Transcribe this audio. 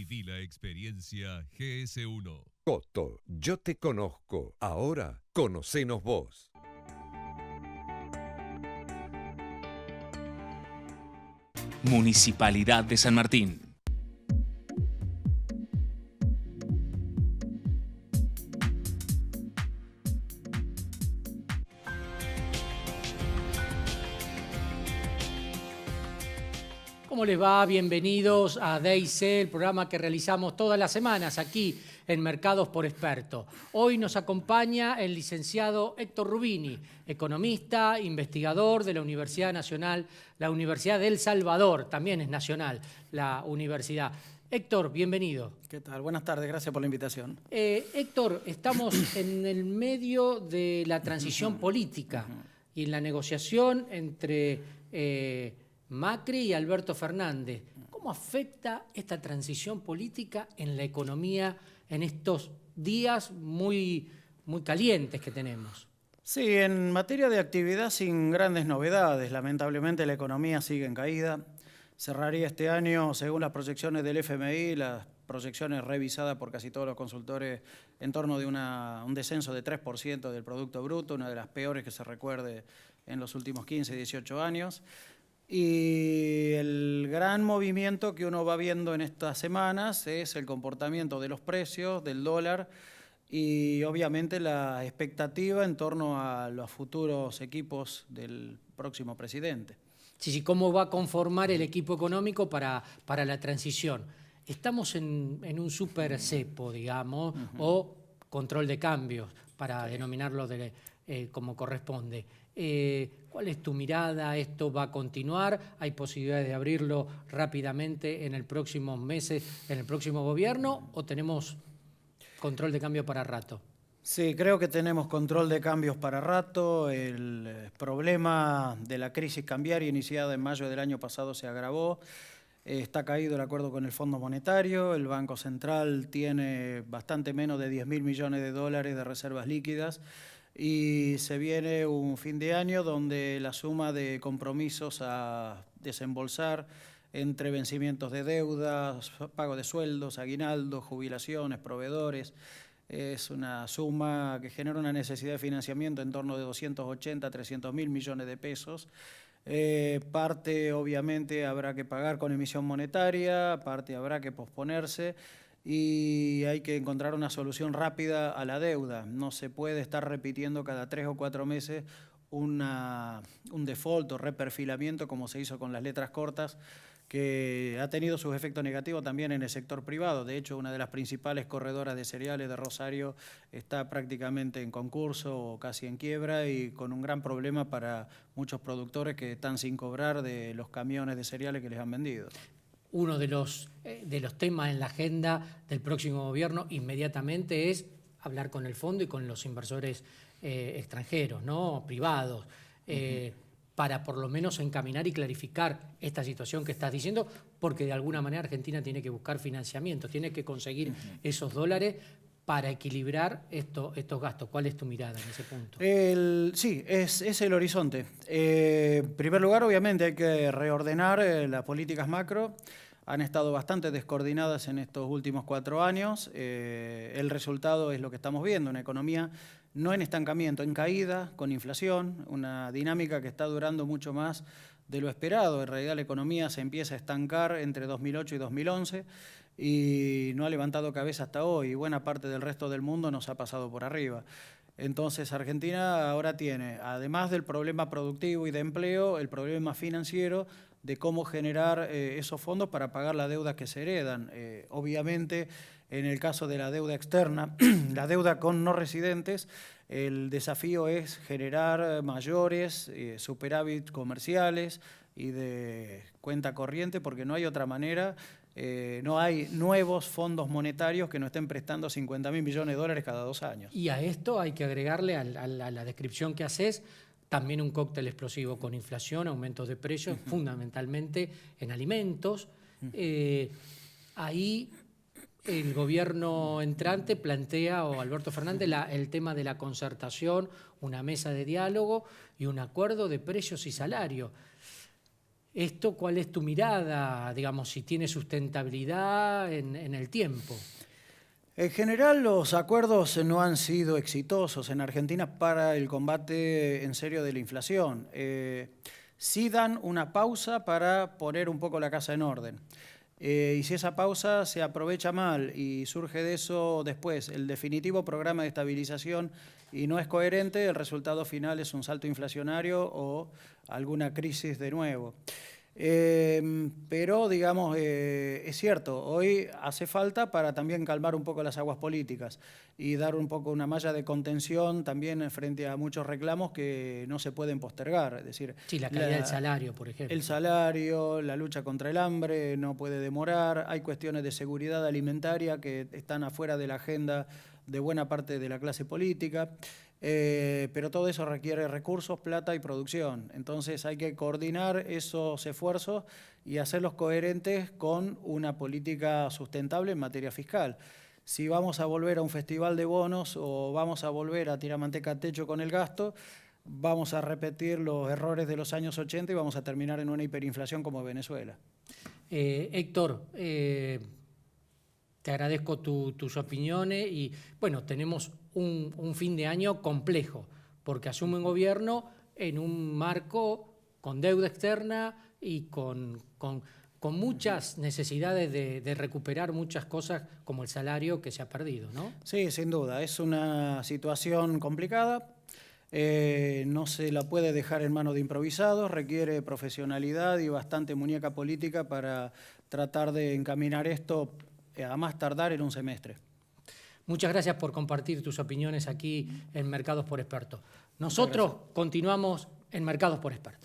Viví la experiencia GS1. Coto, yo te conozco. Ahora, conocenos vos. Municipalidad de San Martín. ¿Cómo les va? Bienvenidos a DIC, el programa que realizamos todas las semanas aquí en Mercados por Experto. Hoy nos acompaña el licenciado Héctor Rubini, economista, investigador de la Universidad Nacional, la Universidad de El Salvador, también es nacional la universidad. Héctor, bienvenido. ¿Qué tal? Buenas tardes, gracias por la invitación. Héctor, estamos en el medio de la transición política y en la negociación entre Macri y Alberto Fernández. ¿Cómo afecta esta transición política en la economía en estos días muy calientes que tenemos? Sí, en materia de actividad sin grandes novedades. Lamentablemente la economía sigue en caída. Cerraría este año, según las proyecciones del FMI, las proyecciones revisadas por casi todos los consultores, en torno de un descenso de 3% del Producto Bruto, una de las peores que se recuerde en los últimos 15, 18 años. Y el gran movimiento que uno va viendo en estas semanas es el comportamiento de los precios, del dólar y obviamente la expectativa en torno a los futuros equipos del próximo presidente. Sí, ¿cómo va a conformar el equipo económico para la transición? Estamos en un super cepo, digamos, o control de cambios, para denominarlo como corresponde. ¿Cuál es tu mirada? ¿Esto va a continuar? ¿Hay posibilidades de abrirlo rápidamente en el próximo meses, en el próximo gobierno? ¿O tenemos control de cambio para rato? Sí, creo que tenemos control de cambios para rato. El problema de la crisis cambiaria iniciada en mayo del año pasado se agravó. Está caído el acuerdo con el Fondo Monetario. El Banco Central tiene bastante menos de 10.000 millones de dólares de reservas líquidas. Y se viene un fin de año donde la suma de compromisos a desembolsar entre vencimientos de deudas, pago de sueldos, aguinaldos, jubilaciones, proveedores, es una suma que genera una necesidad de financiamiento en torno de 280 a 300.000 millones de pesos. Parte obviamente habrá que pagar con emisión monetaria, parte habrá que posponerse. Y hay que encontrar una solución rápida a la deuda. No se puede estar repitiendo cada 3 o 4 meses un default o reperfilamiento como se hizo con las letras cortas, que ha tenido sus efectos negativos también en el sector privado. De hecho, una de las principales corredoras de cereales de Rosario está prácticamente en concurso o casi en quiebra y con un gran problema para muchos productores que están sin cobrar de los camiones de cereales que les han vendido. Uno de los temas en la agenda del próximo gobierno inmediatamente es hablar con el fondo y con los inversores extranjeros, ¿no? Privados, para por lo menos encaminar y clarificar esta situación que estás diciendo, porque de alguna manera Argentina tiene que buscar financiamiento, tiene que conseguir esos dólares para equilibrar estos gastos. ¿Cuál es tu mirada en ese punto? Sí, es el horizonte. En primer lugar, obviamente, hay que reordenar las políticas macro. Han estado bastante descoordinadas en estos últimos 4 años. El resultado es lo que estamos viendo, una economía no en estancamiento, en caída, con inflación, una dinámica que está durando mucho más de lo esperado. En realidad la economía se empieza a estancar entre 2008 y 2011 y no ha levantado cabeza hasta hoy. Buena parte del resto del mundo nos ha pasado por arriba. Entonces Argentina ahora tiene, además del problema productivo y de empleo, el problema financiero de cómo generar esos fondos para pagar la deuda que se heredan. Obviamente, en el caso de la deuda externa, la deuda con no residentes, el desafío es generar mayores superávit comerciales y de cuenta corriente, porque no hay otra manera. No hay nuevos fondos monetarios que nos estén prestando 50.000 millones de dólares cada 2 años. Y a esto hay que agregarle a la descripción que haces también un cóctel explosivo con inflación, aumentos de precios, fundamentalmente en alimentos. Ahí el gobierno entrante plantea, o Alberto Fernández, el tema de la concertación, una mesa de diálogo y un acuerdo de precios y salarios. ¿Esto cuál es tu mirada, digamos, si tiene sustentabilidad en el tiempo? En general, los acuerdos no han sido exitosos en Argentina para el combate en serio de la inflación. Sí dan una pausa para poner un poco la casa en orden. Y si esa pausa se aprovecha mal y surge de eso después el definitivo programa de estabilización y no es coherente, el resultado final es un salto inflacionario o alguna crisis de nuevo. Pero, digamos, es cierto, hoy hace falta para también calmar un poco las aguas políticas y dar un poco una malla de contención también frente a muchos reclamos que no se pueden postergar. Es decir, Sí, la calidad del salario, por ejemplo. el salario, la lucha contra el hambre no puede demorar, hay cuestiones de seguridad alimentaria que están afuera de la agenda de buena parte de la clase política. Pero todo eso requiere recursos, plata y producción. Entonces hay que coordinar esos esfuerzos y hacerlos coherentes con una política sustentable en materia fiscal. Si vamos a volver a un festival de bonos o vamos a volver a tirar manteca al techo con el gasto, vamos a repetir los errores de los años 80 y vamos a terminar en una hiperinflación como Venezuela. Héctor, te agradezco tus opiniones y, bueno, tenemos un fin de año complejo, porque asume un gobierno en un marco con deuda externa y con muchas necesidades de recuperar muchas cosas como el salario que se ha perdido, ¿no? Sí, sin duda, es una situación complicada, no se la puede dejar en manos de improvisados, requiere profesionalidad y bastante muñeca política para tratar de encaminar esto a más tardar en un semestre. Muchas gracias por compartir tus opiniones aquí en Mercados por Expertos. Nosotros continuamos en Mercados por Expertos.